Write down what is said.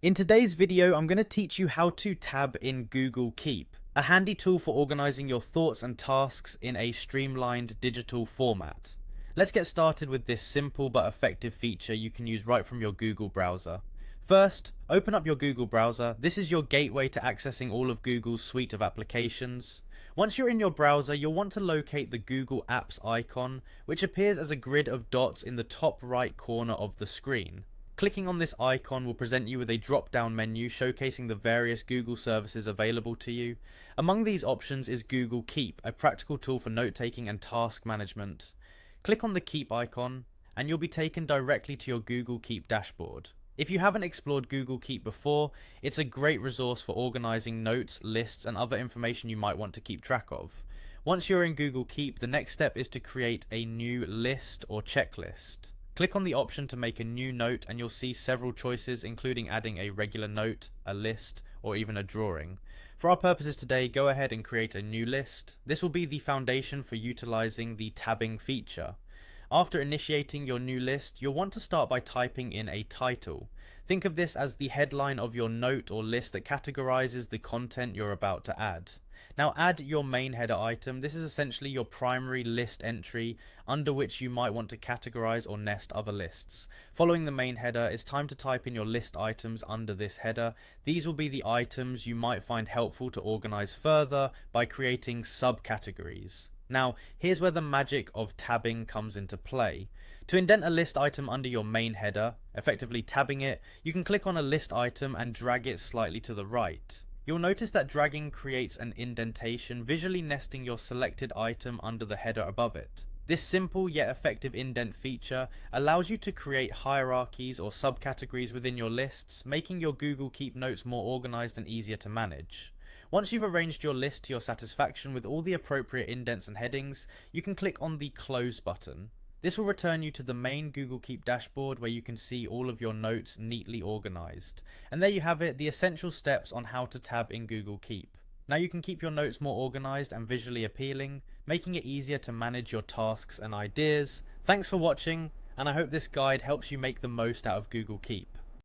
In today's video, I'm going to teach you how to tab in Google Keep, a handy tool for organizing your thoughts and tasks in a streamlined digital format. Let's get started with this simple but effective feature you can use right from your Google browser. First, open up your Google browser. This is your gateway to accessing all of Google's suite of applications. Once you're in your browser, you'll want to locate the Google Apps icon, which appears as a grid of dots in the top right corner of the screen. Clicking on this icon will present you with a drop-down menu showcasing the various Google services available to you. Among these options is Google Keep, a practical tool for note-taking and task management. Click on the Keep icon, and you'll be taken directly to your Google Keep dashboard. If you haven't explored Google Keep before, it's a great resource for organizing notes, lists, and other information you might want to keep track of. Once you're in Google Keep, the next step is to create a new list or checklist. Click on the option to make a new note and you'll see several choices, including adding a regular note, a list, or even a drawing. For our purposes today, go ahead and create a new list. This will be the foundation for utilizing the tabbing feature. After initiating your new list, you'll want to start by typing in a title. Think of this as the headline of your note or list that categorizes the content you're about to add. Now add your main header item. This is essentially your primary list entry under which you might want to categorize or nest other lists. Following the main header, it's time to type in your list items under this header. These will be the items you might find helpful to organize further by creating subcategories. Now, here's where the magic of tabbing comes into play. To indent a list item under your main header, effectively tabbing it, you can click on a list item and drag it slightly to the right. You'll notice that dragging creates an indentation, visually nesting your selected item under the header above it. This simple yet effective indent feature allows you to create hierarchies or subcategories within your lists, making your Google Keep notes more organized and easier to manage. Once you've arranged your list to your satisfaction with all the appropriate indents and headings, you can click on the Close button. This will return you to the main Google Keep dashboard where you can see all of your notes neatly organized. And there you have it, the essential steps on how to tab in Google Keep. Now you can keep your notes more organized and visually appealing, making it easier to manage your tasks and ideas. Thanks for watching, and I hope this guide helps you make the most out of Google Keep.